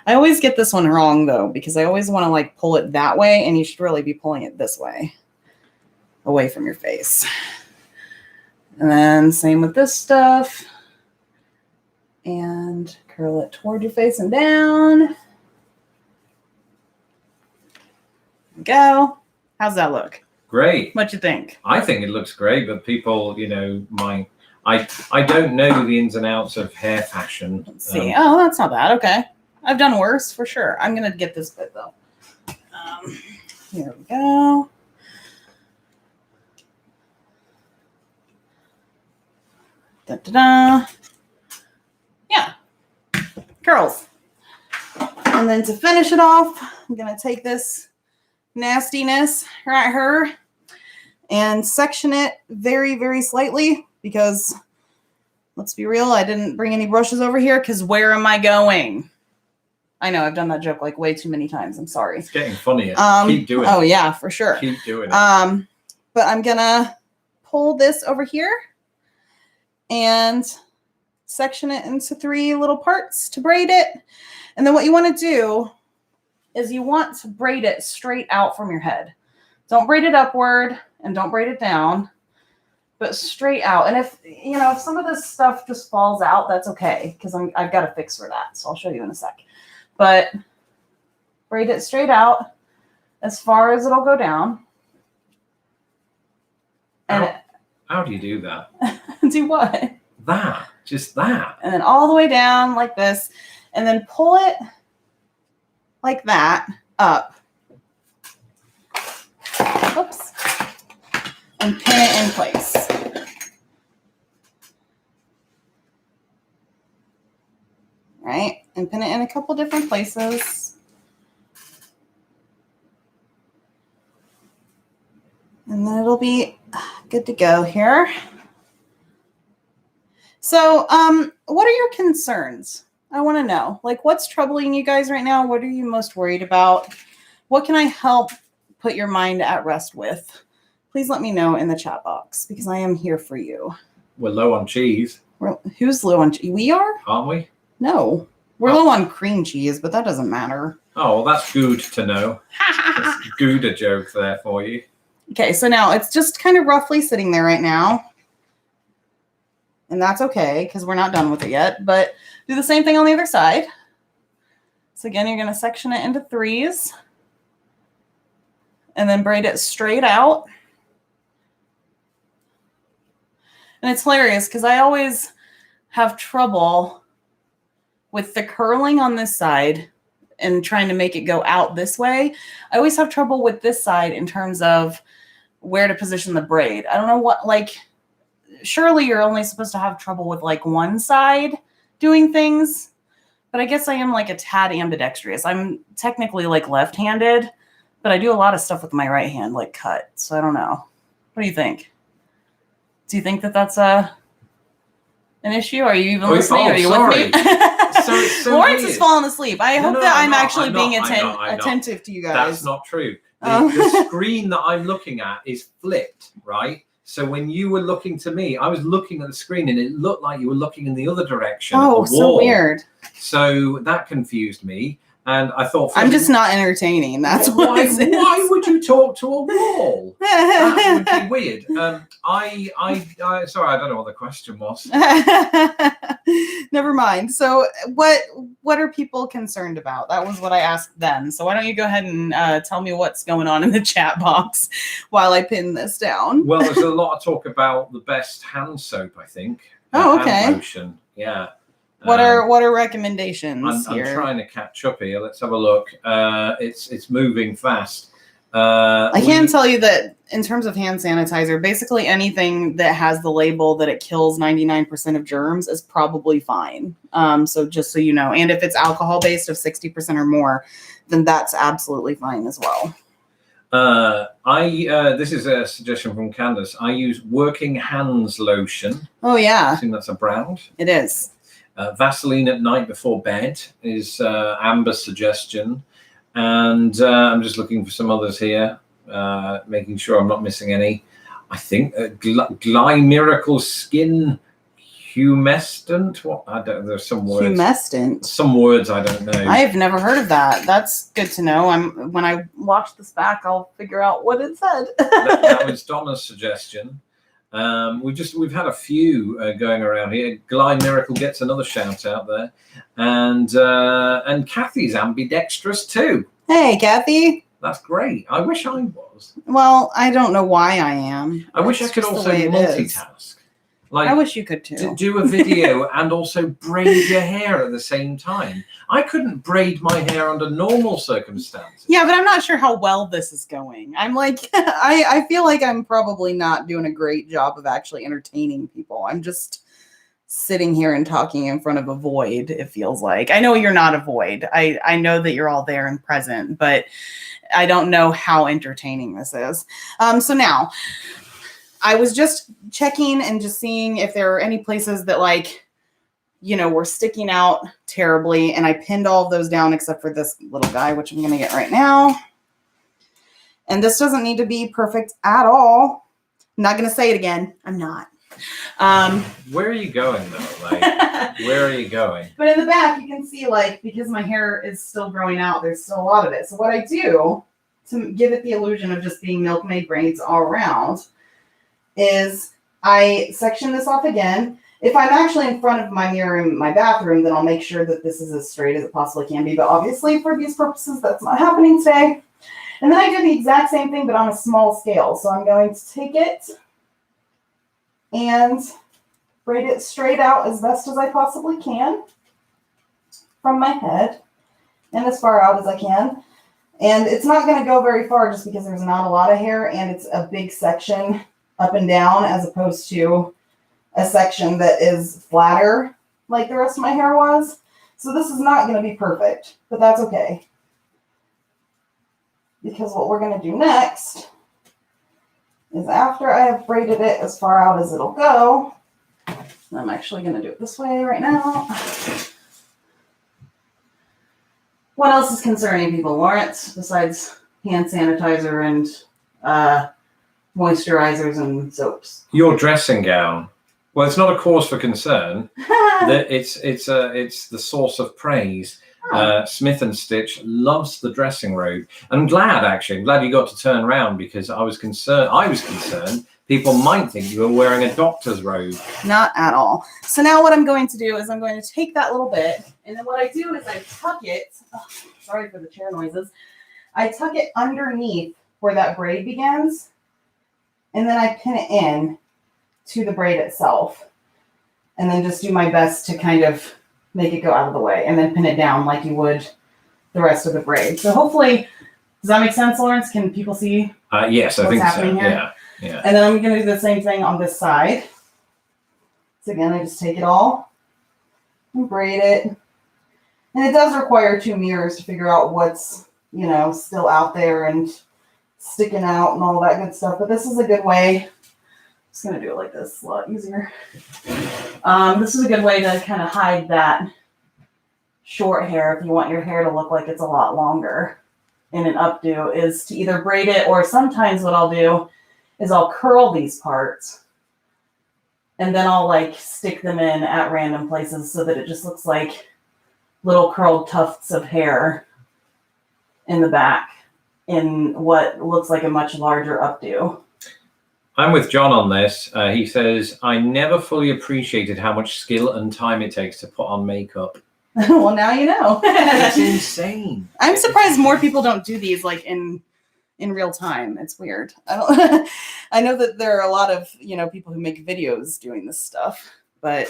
I always get this one wrong though, because I always want to like pull it that way, and you should really be pulling it this way, away from your face. And then same with this stuff. And curl it toward your face and down. There we go. How's that look? Great. What you think? I think it looks great, but people, I don't know the ins and outs of hair fashion. Let's see. Oh, that's not bad. Okay. I've done worse for sure. I'm going to get this bit though. Here we go. Da-da-da. Yeah. Curls. And then to finish it off, I'm going to take this nastiness right here and section it very, very slightly, because let's be real. I didn't bring any brushes over here because where am I going? I know I've done that joke like way too many times. I'm sorry. It's getting funnier. Keep doing it. Oh yeah, for sure. Keep doing it. But I'm gonna pull this over here and section it into 3 little parts to braid it. And then what you want to do is you want to braid it straight out from your head. Don't braid it upward and don't braid it down, but straight out. And if, you know, if some of this stuff just falls out, that's okay, because I've got a fix for that. So I'll show you in a sec. But braid it straight out as far as it'll go down. And how do you do that? Do what? That. Just that. And then all the way down like this. And then pull it like that up. Oops. And pin it in place. Right? And pin it in a couple different places. And then it'll be good to go here. So, what are your concerns? I want to know, like, what's troubling you guys right now? What are you most worried about? What can I help put your mind at rest with? Please let me know in the chat box, because I am here for you. We're low on cheese. Who's low on cheese? We are? Aren't we? No. We're low on cream cheese, but that doesn't matter. Oh, well, that's good to know. That's good a joke there for you. Okay, so now it's just kind of roughly sitting there right now. And that's okay, because we're not done with it yet. But do the same thing on the other side. So again, you're going to section it into 3s. And then braid it straight out. And it's hilarious, because I always have trouble with the curling on this side and trying to make it go out this way. I always have trouble with this side in terms of where to position the braid. I don't know what, like, surely you're only supposed to have trouble with like one side doing things, but I guess I am like a tad ambidextrous. I'm technically like left-handed, but I do a lot of stuff with my right hand, like cut. So I don't know. What do you think? Do you think that that's an issue? Are you even listening? Are you with me? So Lawrence weird. is falling asleep. I hope that I'm actually being I'm attentive to you guys. That's not true. The screen that I'm looking at is flipped, right? So when you were looking to me, I was looking at the screen and it looked like you were looking in the other direction. Oh, so weird. So that confused me. And I thought, I'm just not entertaining. That's why would you talk to a wall? That would be weird. Sorry, I don't know what the question was. Never mind. So what are people concerned about? That was what I asked them. So why don't you go ahead and tell me what's going on in the chat box while I pin this down? Well, there's a lot of talk about the best hand soap, I think. Oh, okay. Hand lotion. Yeah. What are recommendations I'm here? trying to catch up here. Let's have a look. It's moving fast. I can tell you that in terms of hand sanitizer, basically anything that has the label that it kills 99% of germs is probably fine. So just so you know, and if it's alcohol based of 60% or more, then that's absolutely fine as well. This is a suggestion from Candace. I use Working Hands lotion. Oh yeah, I think that's a brand. It is. Vaseline at night before bed is Amber's suggestion. And I'm just looking for some others here, making sure I'm not missing any. I think Gly Miracle Skin Humescent. What? I don't. There's some words. Humescent. Some words I don't know. I've never heard of that. That's good to know. When I watch this back, I'll figure out what it said. that was Donna's suggestion. We've had a few going around here. Gly Miracle gets another shout out there, and Kathy's ambidextrous too. Hey, Kathy. That's great. I wish I was. Well, I don't know why I am. I wish I could also multitask. Like, I wish you could too. Do a video and also braid your hair at the same time. I couldn't braid my hair under normal circumstances. Yeah, but I'm not sure how well this is going. I'm like, I feel like I'm probably not doing a great job of actually entertaining people. I'm just sitting here and talking in front of a void, it feels like. I know you're not a void. I know that you're all there and present, but I don't know how entertaining this is. So now, I was just checking and just seeing if there were any places that like, you know, were sticking out terribly. And I pinned all of those down except for this little guy, which I'm going to get right now. And this doesn't need to be perfect at all. I'm not going to say it again. I'm not. Where are you going though? Like, where are you going? But in the back, you can see like, because my hair is still growing out, there's still a lot of it. So what I do to give it the illusion of just being milkmaid braids all around is I section this off again. If I'm actually in front of my mirror in my bathroom, then I'll make sure that this is as straight as it possibly can be. But obviously for these purposes, that's not happening today. And then I do the exact same thing, but on a small scale. So I'm going to take it and braid it straight out as best as I possibly can from my head and as far out as I can. And it's not going to go very far just because there's not a lot of hair and it's a big section up and down as opposed to a section that is flatter like the rest of my hair was. So this is not going to be perfect, but that's okay. Because what we're going to do next is after I have braided it as far out as it'll go, I'm actually going to do it this way right now. What else is concerning people, Lawrence, besides hand sanitizer and moisturizers and soaps? Your dressing gown. Well, it's not a cause for concern. That it's the source of praise. Smith and Stitch loves the dressing robe. I'm glad you got to turn around because I was concerned people might think you were wearing a doctor's robe. Not at all. So now what I'm going to do is I'm going to take that little bit, and then what I do is I tuck it. Oh, sorry for the chair noises. I tuck it underneath where that braid begins, and then I pin it in to the braid itself, and then just do my best to kind of make it go out of the way, and then pin it down like you would the rest of the braid. So hopefully, does that make sense, Lawrence? Can people see? Yes, I think so. Here? Yeah. And then I'm going to do the same thing on this side. So again, I just take it all and braid it. And it does require 2 mirrors to figure out what's, you know, still out there and sticking out and all that good stuff. But this is a good way. I'm just going to do it like this. It's a lot easier. This is a good way to kind of hide that short hair if you want your hair to look like it's a lot longer in an updo, is to either braid it, or sometimes what I'll do is I'll curl these parts and then I'll like stick them in at random places so that it just looks like little curled tufts of hair in the back in what looks like a much larger updo. I'm with John on this. He says, I never fully appreciated how much skill and time it takes to put on makeup. Well, now you know. It's insane. I'm surprised more people don't do these like in real time. It's weird. I know that there are a lot of, you know, people who make videos doing this stuff, but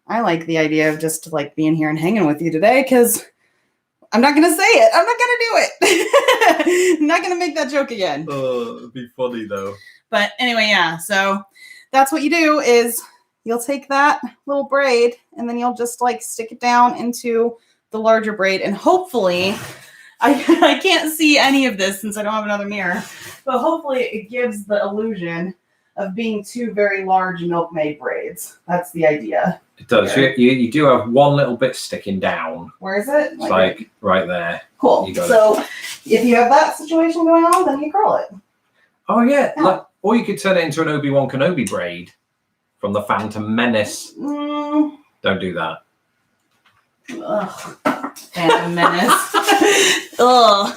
I like the idea of just like being here and hanging with you today because I'm not going to say it. I'm not going to do it. I'm not going to make that joke again. It'd be funny though. But anyway, yeah. So that's what you do is you'll take that little braid and then you'll just like stick it down into the larger braid, and hopefully I can't see any of this since I don't have another mirror, but hopefully it gives the illusion of being 2 very large milkmaid braids. That's the idea. It does. You do have one little bit sticking down. Where is it? It's like right there. Cool. So if you have that situation going on, then you curl it. Oh yeah. Or you could turn it into an Obi-Wan Kenobi braid from the Phantom Menace. Don't do that. Ugh. Phantom Menace. Ugh.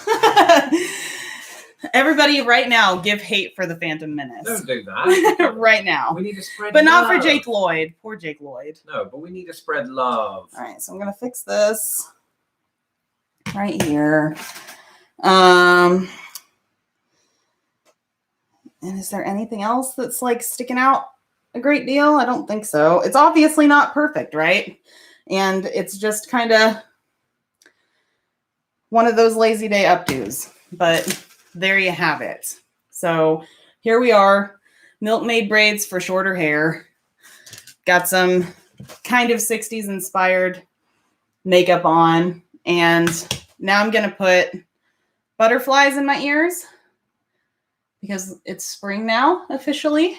Everybody right now give hate for the Phantom Menace. Don't do that. Right now. We need to spread But love. not for Jake Lloyd. Poor Jake Lloyd. No, but we need to spread love. All right, so I'm going to fix this right here. And is there anything else that's like sticking out a great deal? I don't think so. It's obviously not perfect, right? And it's just kind of one of those lazy day updos. But there you have it. So here we are, milkmaid braids for shorter hair. Got some kind of 60s inspired makeup on. And now I'm going to put butterflies in my ears because it's spring now officially.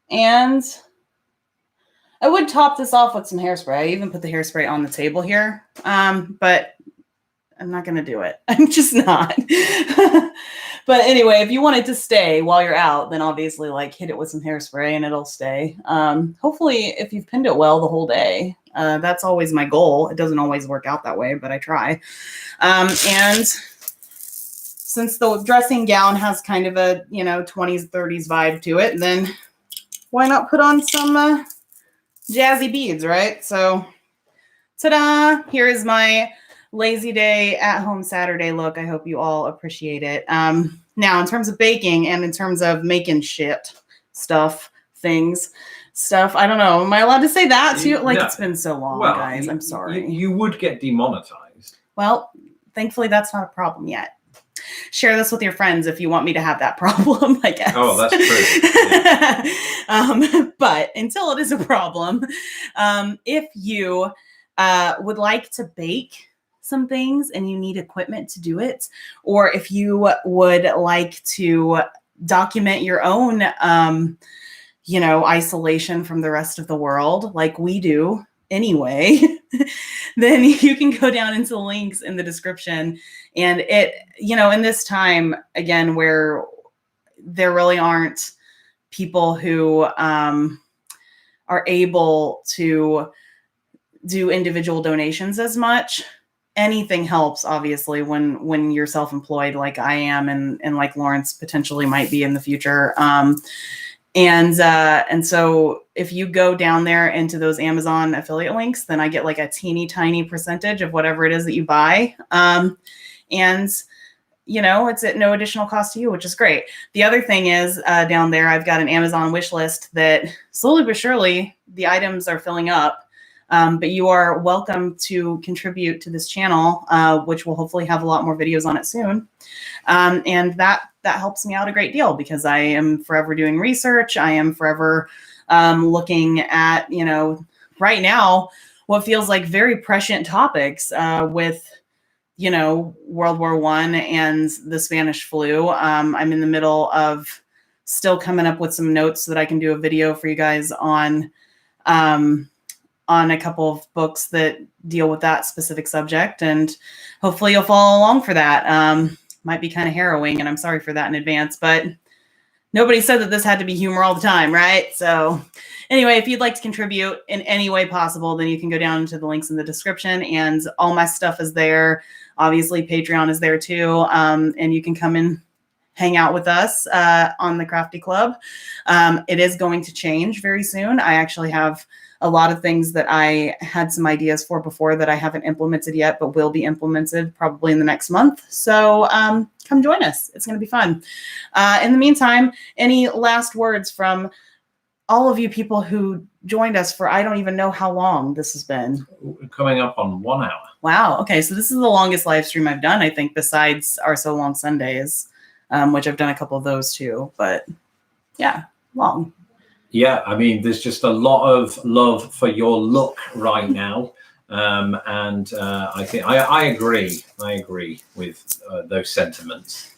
And I would top this off with some hairspray. I even put the hairspray on the table here, but I'm not going to do it. I'm just not. But anyway, if you want it to stay while you're out, then obviously like hit it with some hairspray and it'll stay. Hopefully if you've pinned it well the whole day, that's always my goal. It doesn't always work out that way, but I try. And since the dressing gown has kind of a, 20s, 30s vibe to it, then why not put on some jazzy beads, right? So, ta-da! Here is my lazy day at home Saturday look. I hope you all appreciate it. Now, in terms of baking and in terms of making stuff, I don't know. Am I allowed to say that too? Like, no. It's been so long, guys. I'm sorry. You would get demonetized. Well, thankfully, that's not a problem yet. Share this with your friends if you want me to have that problem, I guess. Oh, that's true. But until it is a problem, if you would like to bake some things and you need equipment to do it, or if you would like to document your own, isolation from the rest of the world, like we do anyway, then you can go down into the links in the description. And it, in this time, again, where there really aren't people who are able to do individual donations as much, anything helps, obviously, when you're self-employed like I am and like Lawrence potentially might be in the future. And so if you go down there into those Amazon affiliate links, then I get like a teeny tiny percentage of whatever it is that you buy. And it's at no additional cost to you, which is great. The other thing is down there, I've got an Amazon wish list that slowly but surely the items are filling up. But you are welcome to contribute to this channel, which will hopefully have a lot more videos on it soon. And that helps me out a great deal because I am forever doing research. I am forever looking at, right now, what feels like very prescient topics with, World War I and the Spanish flu. I'm in the middle of still coming up with some notes so that I can do a video for you guys on a couple of books that deal with that specific subject. And hopefully you'll follow along for that. Might be kind of harrowing, and I'm sorry for that in advance, but nobody said that this had to be humor all the time, right? So anyway, if you'd like to contribute in any way possible, then you can go down to the links in the description, and all my stuff is there. Obviously, Patreon is there too, and you can come and hang out with us on the Crafty Club. It is going to change very soon. I actually have a lot of things that I had some ideas for before that I haven't implemented yet, but will be implemented probably in the next month. So come join us. It's going to be fun. In the meantime, any last words from all of you people who joined us for, I don't even know how long this has been. Coming up on 1 hour. Wow. Okay. So this is the longest live stream I've done, I think, besides our So Long Sundays, which I've done a couple of those too. But yeah, long. Yeah, I mean, there's just a lot of love for your look right now. And I think I agree. I agree with those sentiments.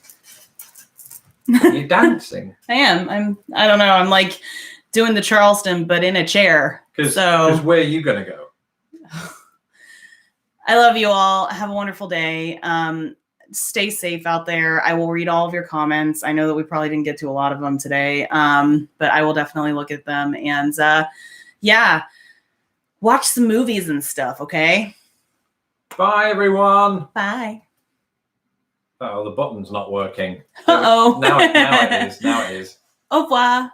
You're dancing. I am. I don't know. I'm like doing the Charleston, but in a chair. Because where are you going to go? I love you all. Have a wonderful day. Stay safe out there. I will read all of your comments. I know that we probably didn't get to a lot of them today, but I will definitely look at them. And yeah, watch some movies and stuff, okay? Bye, everyone. Bye. Oh, the button's not working. Uh-oh. Now it is. Now it is. Au revoir.